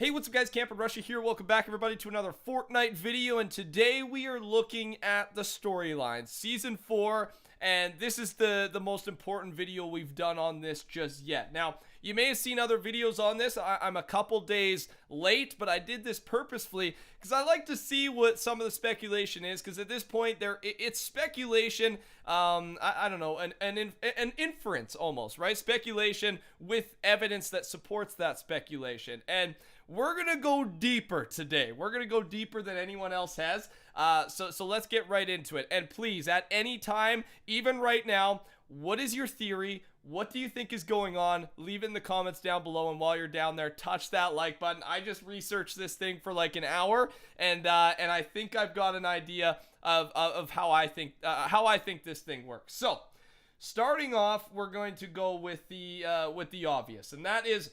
Hey, what's up guys, TheCampingRusher here. Welcome back everybody to another Fortnite video, and today we are looking at the storyline, Season 4, and this is the most important video we've done on this just yet. Now, you may have seen other videos on this. I'm a couple days late, but I did this purposefully because I like to see what some of the speculation is, because at this point, it's speculation, I don't know, an inference almost, right? Speculation with evidence that supports that speculation, and we're going to go deeper today. We're going to go deeper than anyone else has. So let's get right into it. And please, at any time, even right now, what is your theory? What do you think is going on? Leave it in the comments down below. And while you're down there, touch that like button. I just researched this thing for like an hour, and I think I've got an idea of how I think this thing works. So, starting off, we're going to go with the obvious, and that is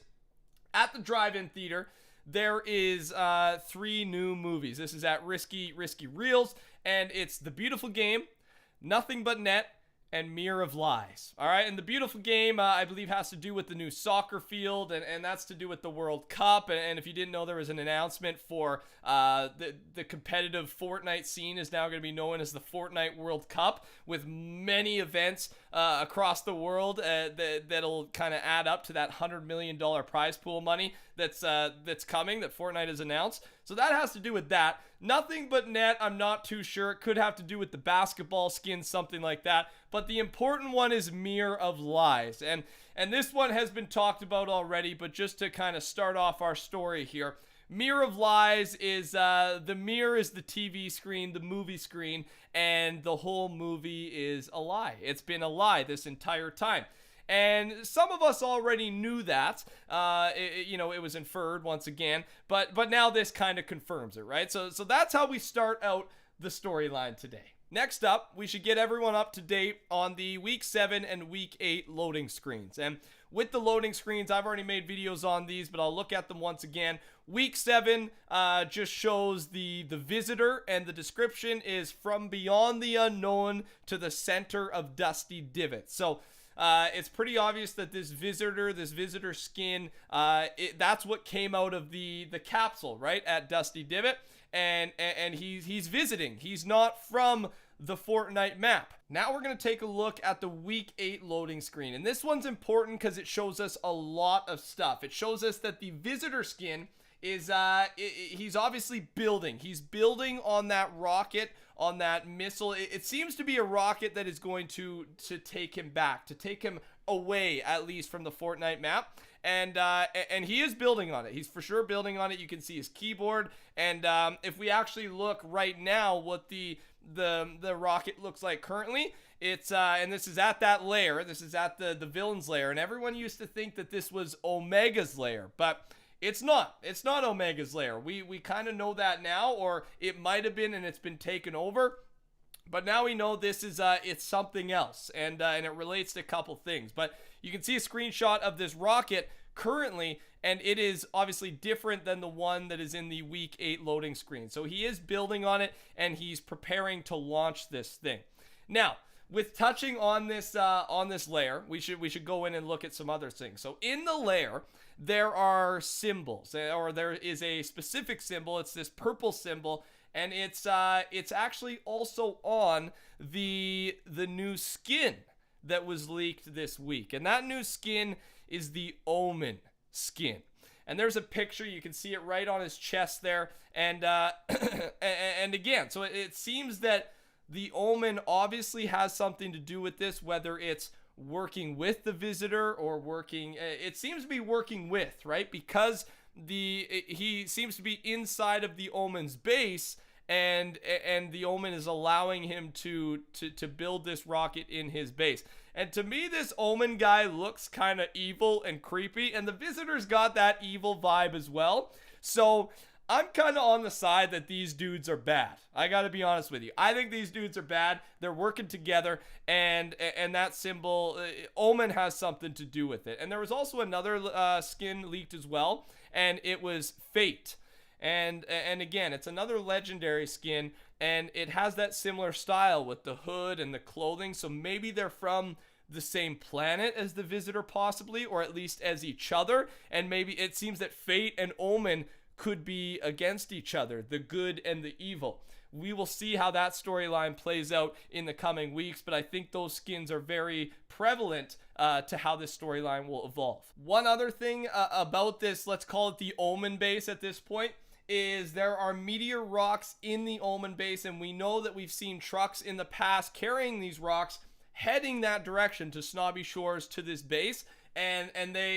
at the drive-in theater. There is 3 new movies. This is at Risky Reels, and it's The Beautiful Game, Nothing But Net, and Mirror of Lies. All right, and The Beautiful Game, I believe, has to do with the new soccer field, and that's to do with the World Cup. And if you didn't know, there was an announcement for the competitive Fortnite scene is now going to be known as the Fortnite World Cup, with many events across the world that'll kind of add up to that $100 million prize pool money that's coming, that Fortnite has announced. So that has to do with that. Nothing But Net, I'm not too sure. It could have to do with the basketball skin, something like that. But the important one is Mirror of Lies. And this one has been talked about already, but just to kind of start off our story here, Mirror of Lies is, the mirror is the TV screen, the movie screen, and the whole movie is a lie. It's been a lie this entire time. And some of us already knew that, it was inferred once again, but now this kind of confirms it, right? So that's how we start out the storyline today. Next up, we should get everyone up to date on the Week 7 and Week 8 loading screens. And with the loading screens, I've already made videos on these, but I'll look at them once again. Week 7 just shows the visitor, and the description is from beyond the unknown to the center of dusty divots. So it's pretty obvious that this visitor skin, that's what came out of the capsule, right, at Dusty Divot, and he's visiting. He's not from the Fortnite map. Now we're going to take a look at the Week 8 loading screen, and this one's important because it shows us a lot of stuff. It shows us that the visitor skin is, he's obviously building. He's building on that rocket, on that missile. It seems to be a rocket that is going to take him back, to take him away, at least from the Fortnite map. And he is building on it. He's for sure building on it. You can see his keyboard. And if we actually look right now what the rocket looks like currently, it's and this is at that lair. This is at the villain's lair. And everyone used to think that this was Omega's lair, but it's not. It's not Omega's lair. We kind of know that now, or it might have been and it's been taken over. But now we know this is it's something else, and it relates to a couple things. But you can see a screenshot of this rocket currently, and it is obviously different than the one that is in the Week 8 loading screen. So he is building on it, and he's preparing to launch this thing. Now, with touching on this layer, we should go in and look at some other things. So in the layer, there are symbols, or there is a specific symbol. It's this purple symbol, and it's actually also on the new skin that was leaked this week. And that new skin is the Omen skin. And there's a picture, you can see it right on his chest there. And and again, so it seems that the Omen obviously has something to do with this, whether it's working with the visitor or working, it seems to be working with, right? Because he seems to be inside of the Omen's base, and the Omen is allowing him to build this rocket in his base. And to me, this Omen guy looks kind of evil and creepy, and the visitor's got that evil vibe as well. So I'm kind of on the side that these dudes are bad. I got to be honest with you. I think these dudes are bad. They're working together, and that symbol, Omen, has something to do with it. And there was also another skin leaked as well, and it was Fate. And again, it's another legendary skin, and it has that similar style with the hood and the clothing. So maybe they're from the same planet as the visitor possibly, or at least as each other. And maybe it seems that Fate and Omen could be against each other, the good and the evil. We will see how that storyline plays out in the coming weeks, but I think those skins are very prevalent to how this storyline will evolve. One other thing about this, let's call it the Omen base at this point, is there are meteor rocks in the Omen base, and we know that we've seen trucks in the past carrying these rocks heading that direction to Snobby Shores, to this base, and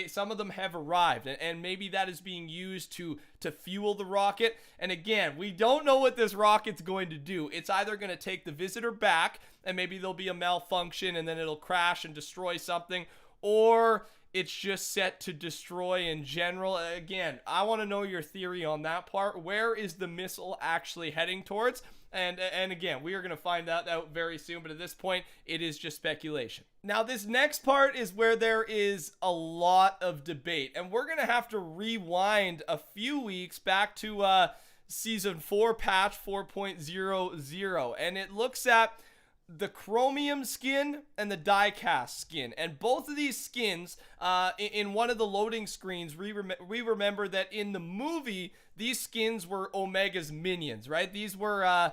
some of them have arrived, and maybe that is being used to fuel the rocket. And again, we don't know what this rocket's going to do. It's either going to take the visitor back, and maybe there'll be a malfunction and then it'll crash and destroy something, or it's just set to destroy in general. Again, I want to know your theory on that part. Where is the missile actually heading towards? And again, we are going to find that out very soon, but at this point, it is just speculation. Now, this next part is where there is a lot of debate, and we're going to have to rewind a few weeks back to Season 4, Patch 4.00, and it looks at the chromium skin and the die-cast skin. And both of these skins, in one of the loading screens, we remember that in the movie, these skins were Omega's minions, right? These were,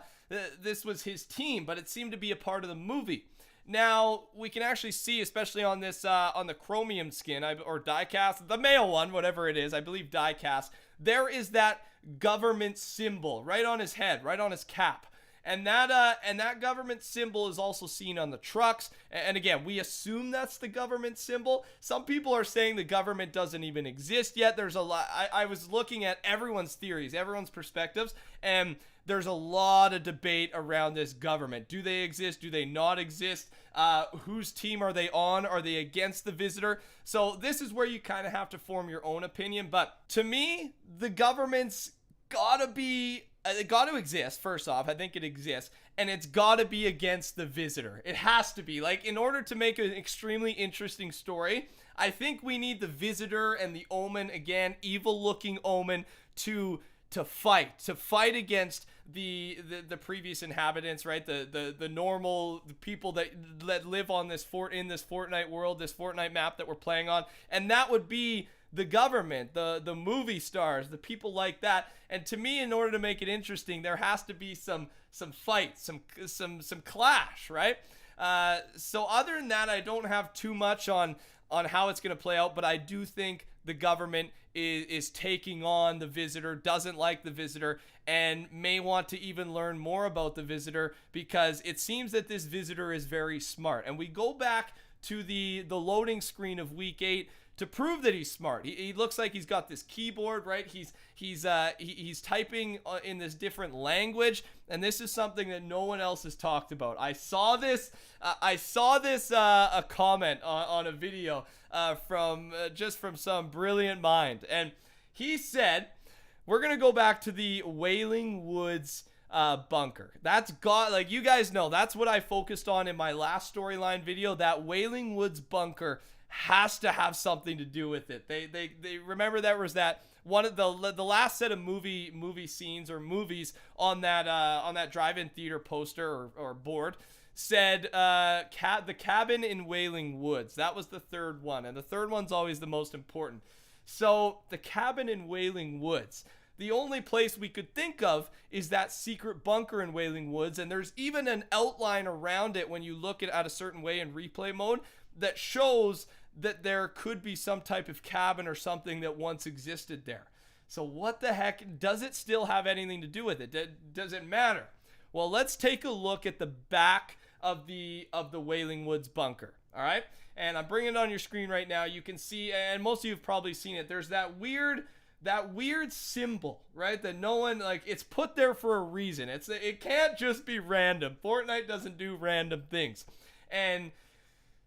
this was his team, but it seemed to be a part of the movie. Now, we can actually see, especially on this, on the chromium skin, or die-cast, the male one, whatever it is, I believe die-cast, there is that government symbol right on his head, right on his cap. And that government symbol is also seen on the trucks. And again, we assume that's the government symbol. Some people are saying the government doesn't even exist yet. There's a lot. I was looking at everyone's theories, everyone's perspectives, and there's a lot of debate around this government. Do they exist? Do they not exist? Whose team are they on? Are they against the visitor? So this is where you kind of have to form your own opinion. But to me, the government's gotta be... It got to exist, first off. I think it exists. And it's got to be against the visitor. It has to be. Like, in order to make an extremely interesting story, I think we need the visitor and the Omen, again, evil-looking Omen, to fight against the previous inhabitants, right? The normal people that live on this in this Fortnite world, this Fortnite map that we're playing on. And that would be the government, the movie stars, the people like that. And to me, in order to make it interesting, there has to be some fight, some clash, right? So other than that, I don't have too much on how it's going to play out, but I do think the government is taking on the visitor, doesn't like the visitor, and may want to even learn more about the visitor, because it seems that this visitor is very smart. And we go back to the loading screen of week 8 to prove that he's smart. He looks like he's got this keyboard, right? He's typing in this different language, and this is something that no one else has talked about. I saw this a comment on a video from some brilliant mind, and he said, we're gonna go back to the Wailing Woods bunker. That's like you guys know, that's what I focused on in my last storyline video. That Wailing Woods bunker has to have something to do with it. They remember there was that one of the last set of movie scenes or movies on that drive-in theater poster or board said the cabin in Wailing Woods. That was the third one, and the third one's always the most important. So the cabin in Wailing Woods, the only place we could think of is that secret bunker in Wailing Woods, and there's even an outline around it when you look at a certain way in replay mode that shows that there could be some type of cabin or something that once existed there. So what the heck, does it still have anything to do with it? Does it matter? Well, let's take a look at the back of the Wailing Woods bunker, all right? And I'm bringing it on your screen right now. You can see, and most of you have probably seen it, there's that weird symbol, right? That no one, like, it's put there for a reason. It can't just be random. Fortnite doesn't do random things. And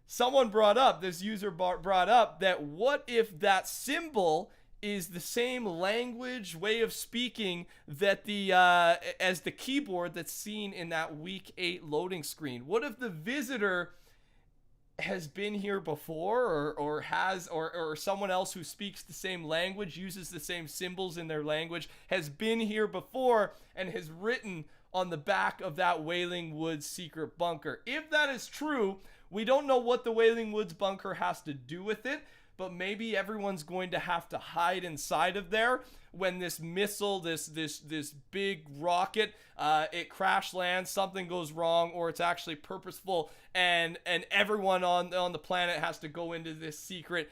someone this user brought up that what if that symbol is the same language, way of speaking that as the keyboard that's seen in that week 8 loading screen? What if the visitor has been here before, or someone else who speaks the same language, uses the same symbols in their language, has been here before and has written on the back of that Wailing Woods secret bunker? If that is true, We don't know what the Wailing Woods bunker has to do with it, but maybe everyone's going to have to hide inside of there when this missile, this big rocket, it crash lands, something goes wrong, or it's actually purposeful, and everyone on the planet has to go into this secret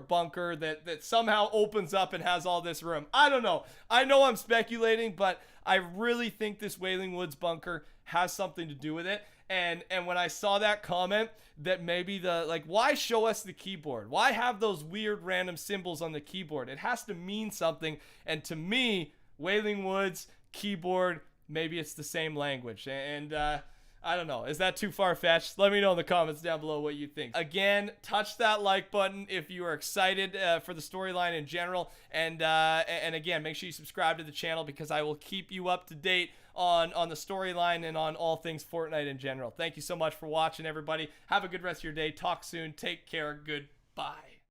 bunker that somehow opens up and has all this room. I don't know. I know I'm speculating, but I really think this Wailing Woods bunker has something to do with it. And when I saw that comment that maybe why show us the keyboard? Why have those weird random symbols on the keyboard? It has to mean something. And to me, Wailing Woods, keyboard, maybe it's the same language. And I don't know. Is that too far-fetched? Let me know in the comments down below what you think. Again, touch that like button if you are excited for the storyline in general. And again, make sure you subscribe to the channel because I will keep you up to date on the storyline and on all things Fortnite in general. Thank you so much for watching, everybody. Have a good rest of your day. Talk soon. Take care. Goodbye.